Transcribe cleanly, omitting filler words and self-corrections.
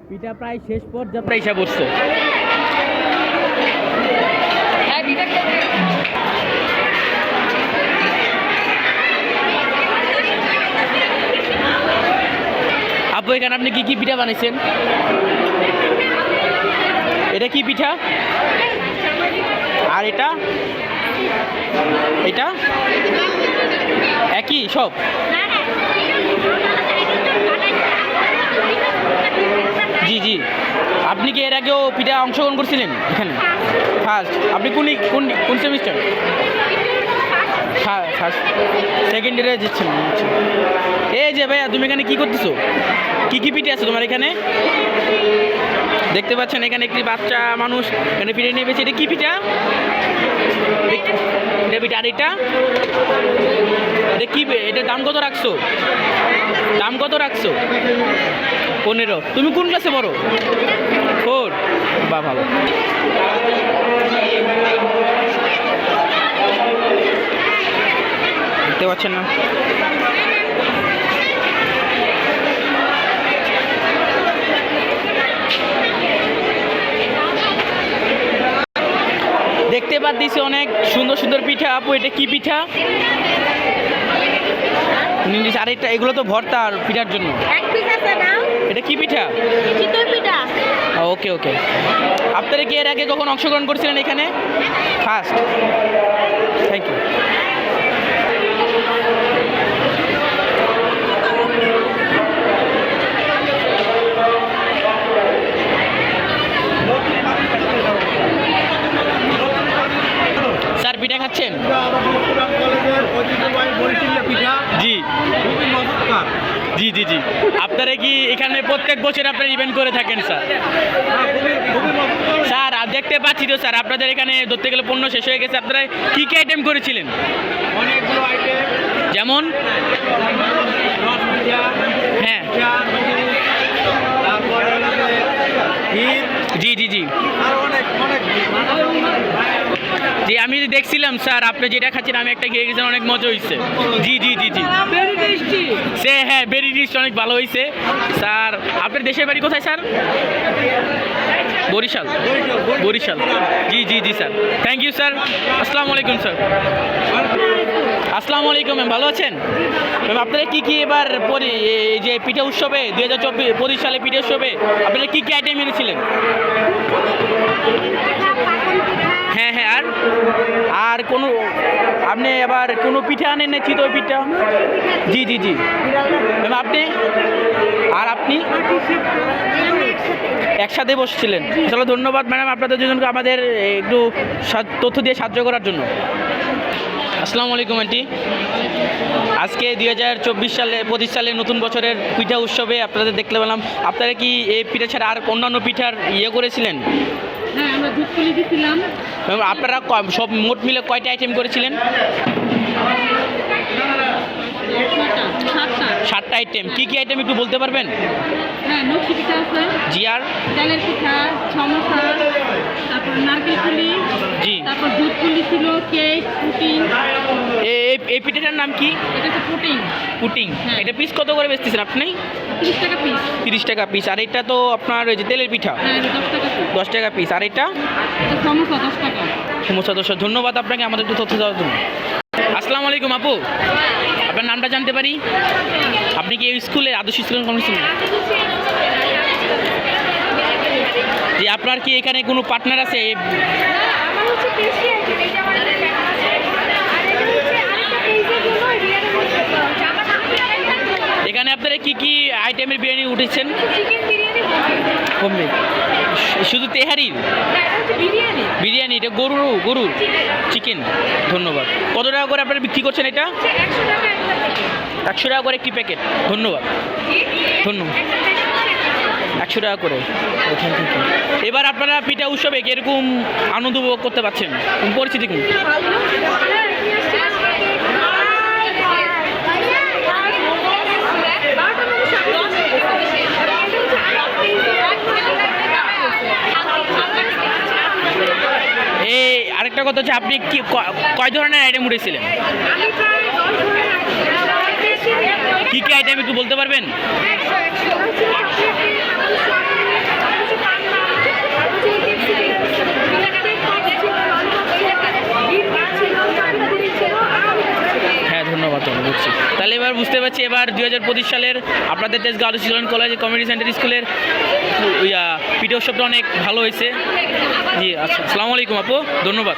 পিঠা প্রায় শেষ পর্যায়ে প্রায় এসে পড়ছে। আপু এখানে আপনি কি কি পিঠা বানাইছেন? এটা কি পিঠা? আর এটা এটা একই সব? জি জি। আপনি কি এর আগেও পিঠা অংশগ্রহণ করছিলেন এখানে? ফার্স্ট। আপনি কোন কোন কোন সেমিস্টার? হ্যাঁ ফার্স্ট, সেকেন্ড ইয়ারে যাচ্ছেন। এই যে ভাইয়া, তুমি এখানে কি করতেছো? কি কি পিঠে আছে তোমার এখানে? দেখতে পাচ্ছেন এখানে একটি বাচ্চা মানুষ এখানে পিঠে নিয়ে বেছে। এটা কি পিঠা? এটা পিঠা। আর এটা এটা কি? এটার দাম কত রাখছো? দাম কত রাখছো? 15। তুমি কোন ক্লাসে পড়ো? 4। বা ভালো। দেখতে পাচ্ছেন না? দেখতে পাচ্ছি অনেক সুন্দর সুন্দর পিঠা। আপু এটা কি পিঠা? আর এটা এগুলো তো ভর্তা আর পিঠার জন্য। এটা কি পিঠা? ওকে ওকে। আপনারা কি এর আগে কখন অংশগ্রহণ করছিলেন এখানে? ফার্স্ট। Thank you. স্যার পিঠা খাচ্ছেন? জি জি জি জি। আপনারা কি এখানে প্রত্যেক বছর আপনারা ইভেন্ট করে থাকেন স্যার? স্যার দেখতে পাচ্ছি তো স্যার, আপনাদের এখানে ধরতে গেলে পণ্য শেষ হয়ে গেছে। আপনারা কী কী আইটেম করেছিলেন? অনেকগুলো আইটেম। যেমন? হ্যাঁ জি জি জি জি। আমি দেখছিলাম স্যার, আপনি যেটা খাচ্ছেন আমি একটা খেয়ে গেছেন, অনেক মজা হয়েছে। জি জি জি জি। সে হ্যাঁ, বেরি টেস্টি, অনেক ভালো হয়েছে স্যার। আপনার দেশের বাড়ি কোথায় স্যার? বরিশাল। বরিশাল। জি জি জি স্যার। Thank you sir. আসসালামু আলাইকুম স্যার। আসসালামু আলাইকুম ম্যাম, ভালো আছেন? ম্যাম আপনারা কী কী এবার এই যে পিঠা উৎসবে 2024 সালে পিঠা উৎসবে আপনারা কী কী আইটেম এনেছিলেন? হ্যাঁ হ্যাঁ। আর আর কোনো আপনি এবার কোনো পিঠা আনেন না? চিতই পিঠা? জি জি জি ম্যাম। আপনি আর আপনি একসাথে বসছিলেন? চলো ধন্যবাদ ম্যাডাম আপনাদের দুজনকে আমাদের একটু তথ্য দিয়ে সাহায্য করার জন্য। আসসালামু আলাইকুম আন্টি। আজকে 2024 সালে 25 সালে নতুন বছরের পিঠা উৎসবে আপনাদের দেখতে পেলাম। আপনারা কি এই পিঠা ছাড়া আর অন্যান্য পিঠার করেছিলেন? হ্যাঁ, আমরা দুধ পুলি দিয়েছিলাম। আপনারা সব মোট মিলে কয়টা আইটেম করেছিলেন? 7টা আইটেম। কি কি আইটেম একটু বলতে পারবেন? হ্যাঁ, নকশি পিঠা আছে। জি। আর তেলের পিঠা, সমোসা, তারপর নারকেল পুলি। জি। তারপর দুধ পুলি ছিল, কেক, পুটিং। এই পিঠাটার নাম কি? এটা হচ্ছে পুটিং। পুটিং। হ্যাঁ। এটা পিস কত করে বেচতেছেন আপনি? 30 টাকা পিস। 30 টাকা পিস। আর এটা তো আপনার ওই যে তেলের পিঠা? হ্যাঁ, 10 টাকা পিস। 10 টাকা পিস। আর এটা? সমোসা 10 টাকা। সমোসা 10। ধন্যবাদ আপনাকে আমাদের একটু তথ্য দেওয়ার জন্য। আসসালামু আলাইকুম আপু, আপনার নামটা জানতে পারি? আপনি কি এই স্কুলে আদর্শ স্কুলের কমিশনার? জি। আপনার কি এখানে কোনো পার্টনার আছে? এখানে আপনারা কি কি আইটেমের বিরিয়ানি উঠেছেন? শুধু তেহারির বিরিয়ানি? এটা গরুর চিকেন। ধন্যবাদ। কত টাকা করে আপনারা বিক্রি করছেন এটা? 100 টাকা করে একটি প্যাকেট। ধন্যবাদ। 100 টাকা করে। এবার আপনারা পিঠা উৎসবে এরকম আনন্দ উপভোগ করতে পারছেন? পরিস্থিতি কোন? এই আরেকটা কথা হচ্ছে, আপনি কি কয় ধরনের আইটেম উঠেছিলেন? কি কি আইটেম একটু বলতে পারবেন? এবার বুঝতে পারছি এবার 2025 সালের আপনাদের তেজগাঁও আলোচিত কলেজ কমিউনিটি সেন্টার স্কুলের পিঠে উৎসবটা অনেক ভালো হয়েছে। জি আচ্ছা, আসসালামু আলাইকুম আপু, ধন্যবাদ।